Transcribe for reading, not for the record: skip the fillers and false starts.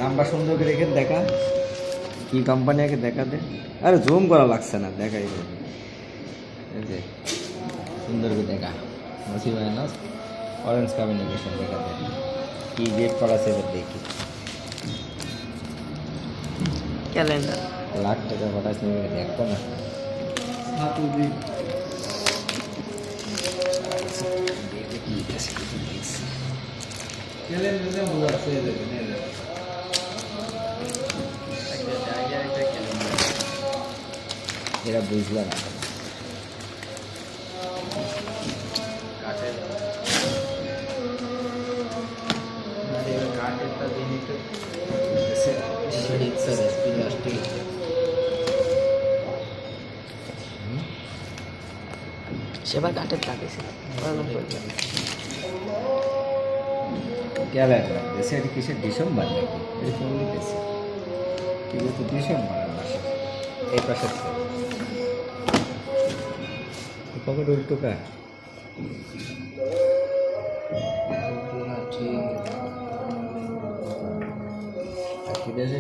Number সুন্দর করে রেখে দেখা কি কোম্পানি আগে দেখা দে। আরে জুম করা লাগছে না, দেখাই বলবি। এই যে সুন্দর করে দেখা মসি মাইনাস অরেঞ্জ কমিউনিকেশন দেখা দে কি ডেট করা আছে এবার দেখি। ক্যালেন্ডার লাখ টাকা পাঠাস নেবে দেখতো না। এরা বুঝলো না। সেবার কাঠের লাগাইছে ক্যালেন্ডার দেশে এটা কিসের ডিসেম্বর নাকি এটা কোন দেশে কি বলতো ডিসেম্বর মাসে এই পাশে পকেট উল্টো কা কি দেশে